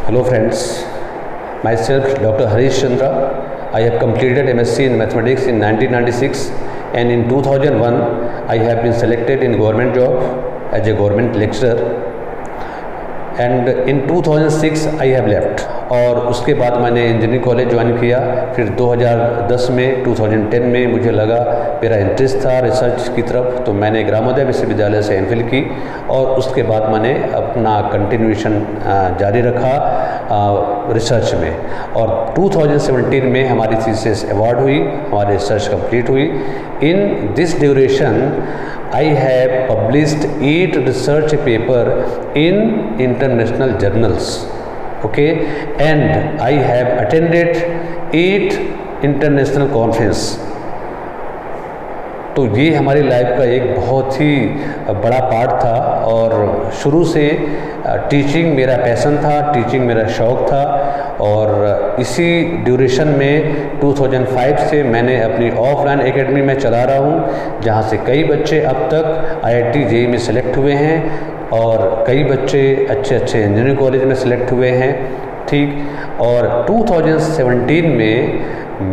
Hello friends, myself Dr. Harish Chandra. I have completed MSc in Mathematics in 1996 and in 2001 I have been selected in government job as a government lecturer and in 2006 I have left और उसके बाद मैंने engineering college join किया। फिर 2010 में 2010 में मुझे लगा मेरा इंटरेस्ट था रिसर्च की तरफ, तो मैंने ग्रामोदय विश्वविद्यालय से एमफिल की और उसके बाद मैंने अपना कंटिन्यूएशन जारी रखा रिसर्च में। और 2017 में हमारी थीसिस अवार्ड हुई, हमारी रिसर्च कंप्लीट हुई। In this duration I have published 8 research paper in international journals, okay, and I have attended 8 international conference। तो ये हमारी लाइफ का एक बहुत ही बड़ा पार्ट था और शुरू से टीचिंग मेरा पैशन था, टीचिंग मेरा शौक़ था और इसी ड्यूरेशन में 2005 से मैंने अपनी ऑफलाइन एकेडमी में चला रहा हूँ, जहाँ से कई बच्चे अब तक IIT JEE में सेलेक्ट हुए हैं और कई बच्चे अच्छे अच्छे इंजीनियरिंग कॉलेज में सेलेक्ट हुए हैं, ठीक। और 2017 में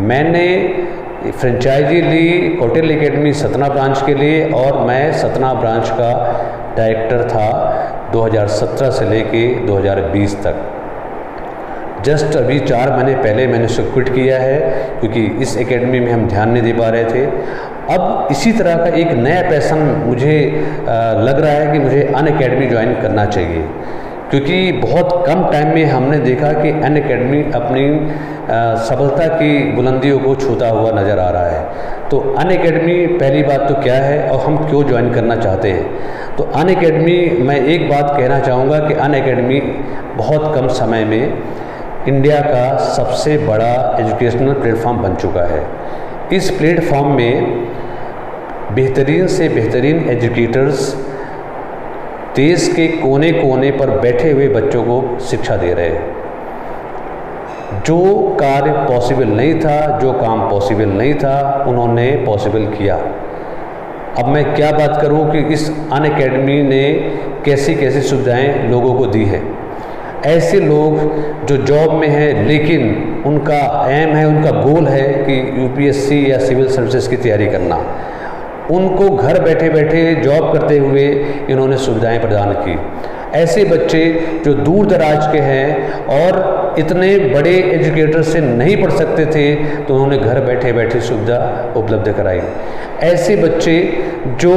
मैंने फ्रेंचाइजी ली कौटिल्य एकेडमी सतना ब्रांच के लिए और मैं सतना ब्रांच का डायरेक्टर था 2017 से लेके 2020 तक। जस्ट अभी 4 महीने पहले मैंने उसे क्विट किया है क्योंकि इस एकेडमी में हम ध्यान नहीं दे पा रहे थे। अब इसी तरह का एक नया पैशन मुझे लग रहा है कि मुझे अनअकैडमी ज्वाइन करना चाहिए, क्योंकि बहुत कम टाइम में हमने देखा कि अनअकैडमी अपनी सफलता की बुलंदियों को छूता हुआ नज़र आ रहा है। तो अनअकैडमी पहली बात तो क्या है और हम क्यों ज्वाइन करना चाहते हैं। तो अनअकैडमी मैं एक बात कहना चाहूँगा कि अनअकैडमी बहुत कम समय में इंडिया का सबसे बड़ा एजुकेशनल प्लेटफॉर्म बन चुका है। इस प्लेटफॉर्म में बेहतरीन से बेहतरीन एजुकेटर्स देश के कोने कोने पर बैठे हुए बच्चों को शिक्षा दे रहे हैं। जो कार्य पॉसिबल नहीं था, जो काम पॉसिबल नहीं था, उन्होंने पॉसिबल किया। अब मैं क्या बात करूं कि इस अनअकैडमी ने कैसी कैसी सुविधाएं लोगों को दी है। ऐसे लोग जो जॉब में हैं लेकिन उनका एम है, उनका गोल है कि UPSC या सिविल सर्विसेज की तैयारी करना, उनको घर बैठे बैठे जॉब करते हुए इन्होंने सुविधाएं प्रदान की। ऐसे बच्चे जो दूर दराज के हैं और इतने बड़े एजुकेटर से नहीं पढ़ सकते थे, तो उन्होंने घर बैठे बैठे सुविधा उपलब्ध कराई। ऐसे बच्चे जो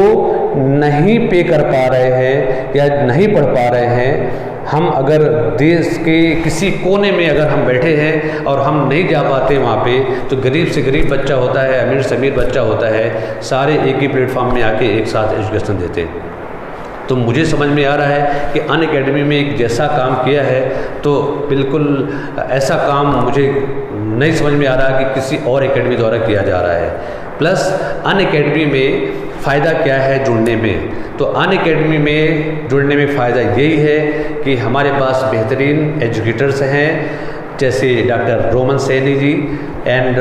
नहीं पे कर पा रहे हैं या नहीं पढ़ पा रहे हैं, हम अगर देश के किसी कोने में अगर हम बैठे हैं और हम नहीं जा पाते वहाँ पे, तो गरीब से गरीब बच्चा होता है, अमीर से अमीर बच्चा होता है, सारे एक ही प्लेटफॉर्म में आके एक साथ एजुकेशन देते हैं। तो मुझे समझ में आ रहा है कि अनअकैडमी में एक जैसा काम किया है, तो बिल्कुल ऐसा काम मुझे नहीं समझ में आ रहा कि किसी और एकेडमी द्वारा किया जा रहा है। प्लस अनअकैडमी में फ़ायदा क्या है जुड़ने में, तो अनअकैडमी में जुड़ने में फ़ायदा यही है कि हमारे पास बेहतरीन एजुकेटर्स हैं, जैसे डॉक्टर रोमन सैनी जी एंड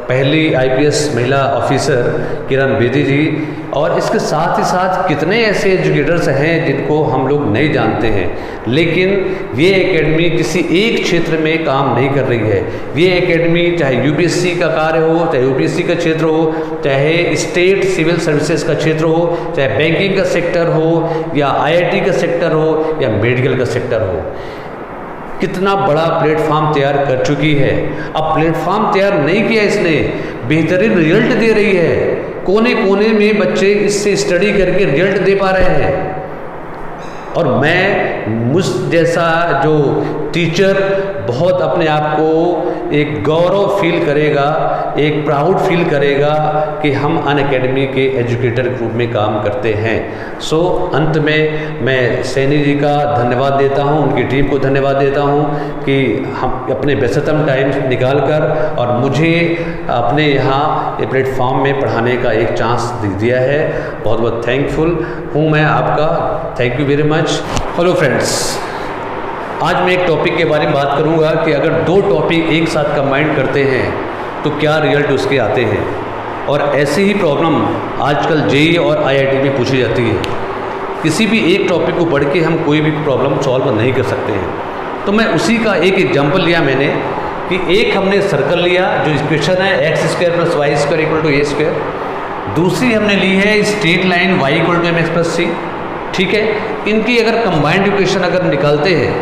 पहली IPS महिला ऑफिसर किरण बेदी जी, और इसके साथ ही साथ कितने ऐसे एजुकेटर्स हैं जिनको हम लोग नहीं जानते हैं, लेकिन ये एकेडमी किसी एक क्षेत्र में काम नहीं कर रही है। ये एकेडमी चाहे UPSC का कार्य हो, चाहे UPSC का क्षेत्र हो, चाहे स्टेट सिविल सर्विसेज का क्षेत्र हो, चाहे बैंकिंग का सेक्टर हो या IIT का सेक्टर हो या मेडिकल का सेक्टर हो, कितना बड़ा प्लेटफॉर्म तैयार कर चुकी है। अब प्लेटफॉर्म तैयार नहीं किया इसने, बेहतरीन रिजल्ट दे रही है। कोने कोने में बच्चे इससे स्टडी करके रिजल्ट दे पा रहे हैं। और मुझ जैसा जो टीचर बहुत अपने आप को एक गौरव फील करेगा, एक प्राउड फील करेगा कि हम अनअकैडमी के एजुकेटर के रूप में काम करते हैं। सो अंत में मैं सैनी जी का धन्यवाद देता हूं, उनकी टीम को धन्यवाद देता हूं कि हम अपने व्यस्ततम टाइम निकाल कर और मुझे अपने यहाँ प्लेटफॉर्म में पढ़ाने का एक चांस दिया है। बहुत बहुत थैंकफुल हूँ मैं आपका। Thank you very much. Hello friends, आज मैं एक टॉपिक के बारे में बात करूंगा कि अगर 2 टॉपिक एक साथ कंबाइन करते हैं तो क्या रिजल्ट उसके आते हैं। और ऐसी ही प्रॉब्लम आजकल JEE और IIT में पूछी जाती है। किसी भी एक टॉपिक को पढ़ के हम कोई भी प्रॉब्लम सॉल्व नहीं कर सकते हैं। तो मैं उसी का एक एग्जांपल लिया मैंने कि एक हमने सर्कल लिया जो इक्वेशन है x square plus y square equal to a square, दूसरी हमने ली है straight line y equal to m x plus c. ठीक है, इनकी अगर कंबाइंड इक्वेशन अगर निकालते हैं,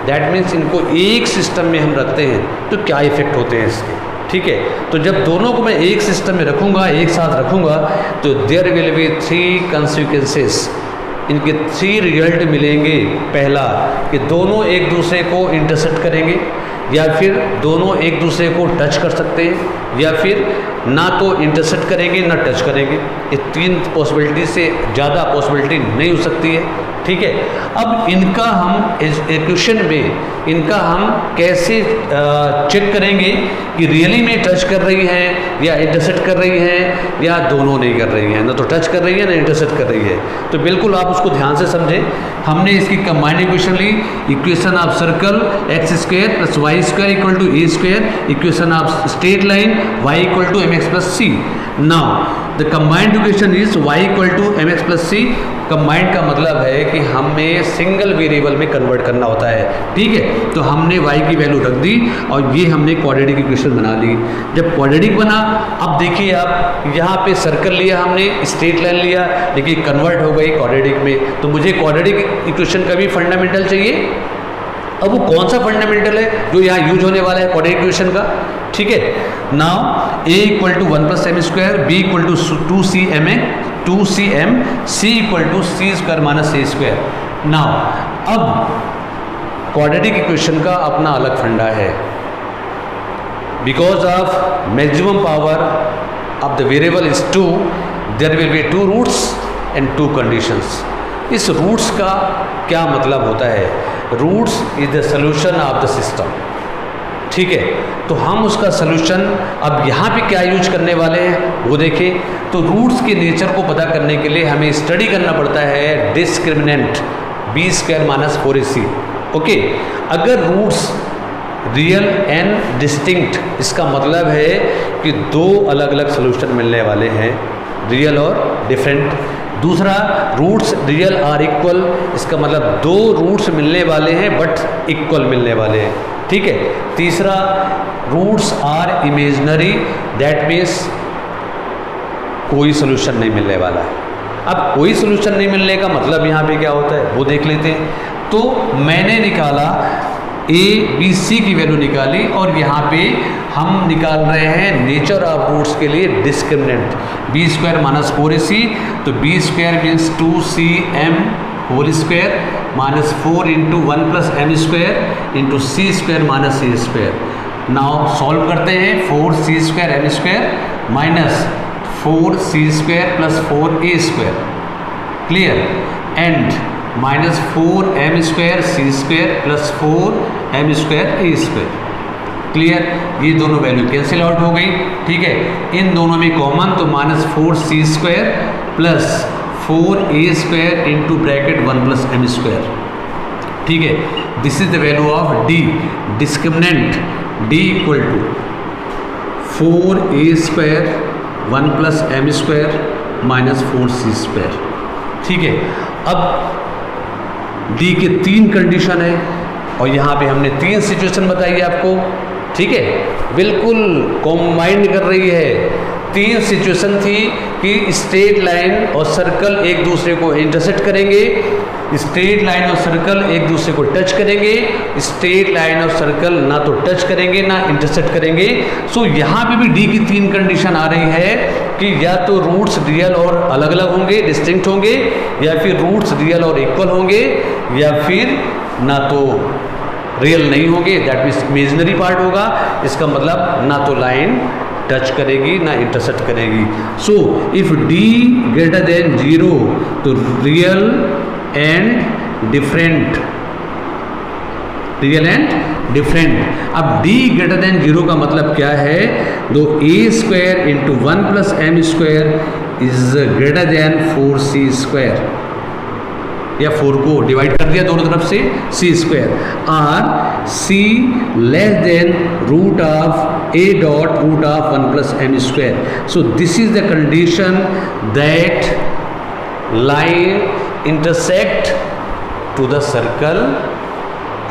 दैट मीन्स इनको एक सिस्टम में हम रखते हैं तो क्या इफेक्ट होते हैं इसके। ठीक है, तो जब दोनों को मैं एक सिस्टम में रखूँगा, एक साथ रखूँगा, तो देयर विल बी 3 कंसिक्वेंसेस, इनके 3 रिजल्ट मिलेंगे। पहला कि दोनों एक दूसरे को इंटरसेक्ट करेंगे, या फिर दोनों एक दूसरे को टच कर सकते हैं, या फिर ना तो इंटरसेक्ट करेंगे ना टच करेंगे। ये 3 पॉसिबिलिटी से ज़्यादा पॉसिबिलिटी नहीं हो सकती है। ठीक है, अब इनका हम इक्वेशन में इनका हम कैसे चेक करेंगे कि रियली में टच कर रही हैं या इंटरसेक्ट कर रही हैं या दोनों नहीं कर रही हैं, ना तो टच कर रही है ना इंटरसेक्ट कर रही है। तो बिल्कुल आप उसको ध्यान से समझें। हमने इसकी कंबाइंड इक्वेशन ली, equation of circle x square plus y square equal to a square, equation of straight line y equal to m x plus c. Now the combined equation is y equal to m x plus c. Combined का मतलब है कि हमें single variable में convert करना होता है। ठीक है, तो हमने y की वैल्यू रख दी और ये हमने क्वाड्रेटिक इक्वेशन बना ली। जब क्वाड्रेटिक बना, अब देखिए आप यहाँ पे सर्कल लिया हमने, स्ट्रेट लाइन लिया, देखिए कन्वर्ट हो गई क्वाड्रेटिक में। तो मुझे क्वाड्रेटिक इक्वेशन का भी फंडामेंटल चाहिए। अब वो कौन सा फंडामेंटल है जो यहाँ यूज होने वाला है क्वाड्रेटिक इक्वेशन का। ठीक है, now a equal to 1 plus m square, b equal to 2cm, c equal to c square minus a square. Now अब क्वाड्रेटिक इक्वेशन का अपना अलग फंडा है। Because of maximum power of the variable is 2, there will be 2 roots and 2 conditions. इस roots का क्या मतलब होता है? Roots is the solution of the system. ठीक है, तो हम उसका सोल्यूशन अब यहाँ पे क्या यूज करने वाले हैं वो देखें। तो रूट्स के नेचर को पता करने के लिए हमें स्टडी करना पड़ता है discriminant b square minus 4ac। Okay, अगर रूट्स रियल एंड डिस्टिंक्ट, इसका मतलब है कि 2 अलग अलग सोल्यूशन मिलने वाले हैं, रियल और डिफरेंट। दूसरा, रूट्स रियल आर इक्वल, इसका मतलब 2 रूट्स मिलने वाले हैं बट इक्वल मिलने वाले हैं। ठीक है, तीसरा, roots are imaginary, that means कोई सोल्यूशन नहीं मिलने वाला है। अब कोई सोल्यूशन नहीं मिलने का मतलब यहाँ पे क्या होता है वो देख लेते हैं। तो मैंने निकाला a b c की वैल्यू निकाली और यहाँ पे हम निकाल रहे हैं नेचर ऑफ रूट्स के लिए discriminant b square minus 4ac। तो b square means 2cm whole square minus 4 into 1 plus m square into c square minus a square. Now solve करते हैं, 4c square m square minus 4c square plus 4a square, clear, and minus 4m square c square plus 4m square a square, clear. ये दोनों value cancel out हो गई। ठीक है, इन दोनों में कॉमन, तो minus 4c square plus 4a square into bracket 1 plus m square. ठीक है, this is the value of d, discriminant d equal to 4a square 1 plus m square minus 4c square. ठीक है, अब डी के 3 condition है और यहाँ पे हमने 3 सिचुएशन बताई है आपको। ठीक है, बिल्कुल कॉम्बाइंड कर रही है। 3 सिचुएशन थी कि स्ट्रेट लाइन और सर्कल एक दूसरे को इंटरसेक्ट करेंगे, स्ट्रेट लाइन और सर्कल एक दूसरे को टच करेंगे, स्ट्रेट लाइन और सर्कल ना तो टच करेंगे ना इंटरसेक्ट करेंगे। सो यहाँ पे भी डी की 3 कंडीशन आ रही है कि या तो रूट्स रियल और अलग अलग होंगे, डिस्टिंक्ट होंगे, या फिर रूट्स रियल और इक्वल होंगे, या फिर ना तो रियल नहीं होंगे, दैट मीन्स इमेजिनरी पार्ट होगा। इसका मतलब ना तो लाइन टच करेगी ना इंटरसेक्ट करेगी। So if d greater than 0 तो real and different, real and different. अब d ग्रेटर देन 0 का मतलब क्या है? दो a square into 1 plus m square is greater than 4c square, या 4 को डिवाइड कर दिया दोनों तरफ से c स्क्वायर, और c less than root of a dot root of 1 plus m square. So this is the condition that line intersect to the circle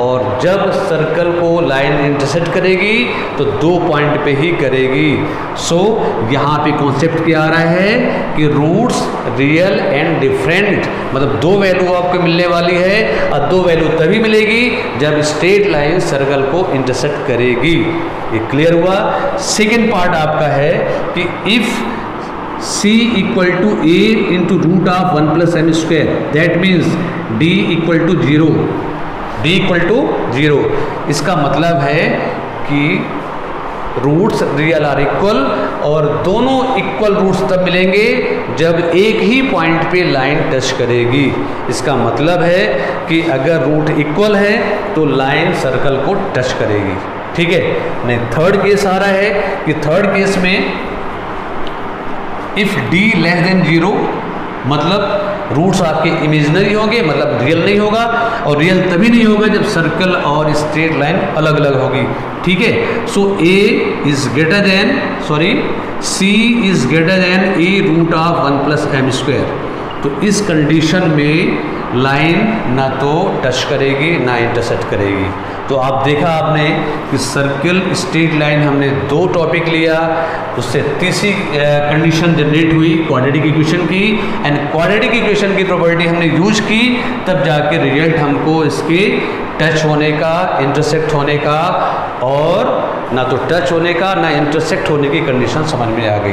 और जब सर्कल को लाइन इंटरसेक्ट करेगी तो 2 पॉइंट पे ही करेगी। सो यहाँ पे कॉन्सेप्ट क्या आ रहा है कि रूट्स रियल एंड डिफरेंट, मतलब 2 वैल्यू आपको मिलने वाली है और 2 वैल्यू तभी मिलेगी जब स्ट्रेट लाइन सर्कल को इंटरसेक्ट करेगी। ये क्लियर हुआ। सेकेंड पार्ट आपका है कि if C equal to A into root of 1 plus m square, that means D equal to 0, D equal to 0। इसका मतलब है कि रूट्स रियल आर इक्वल और दोनों इक्वल रूट्स तब मिलेंगे जब एक ही पॉइंट पे लाइन टच करेगी। इसका मतलब है कि अगर रूट इक्वल है तो लाइन सर्कल को टच करेगी। ठीक है। नहीं, थर्ड केस आ रहा है कि थर्ड केस में इफ D लेस देन 0, मतलब रूट्स आपके इमेजिनरी होंगे, मतलब रियल नहीं होगा, और रियल तभी नहीं होगा जब सर्कल और स्ट्रेट लाइन अलग अलग होगी। ठीक है। So C is greater than A root of 1 plus m square. तो इस कंडीशन में लाइन ना तो टच करेगी ना इंटरसेक्ट करेगी। तो आप देखा आपने कि सर्कल स्ट्रेट लाइन हमने 2 टॉपिक लिया, उससे तीसरी कंडीशन जनरेट हुई क्वाड्रेटिक इक्वेशन की, एंड क्वाड्रेटिक इक्वेशन की प्रॉपर्टी हमने यूज की, तब जाके रिजल्ट हमको इसके टच होने का, इंटरसेक्ट होने का, और ना तो टच होने का ना इंटरसेक्ट होने की कंडीशन समझ में आ गई।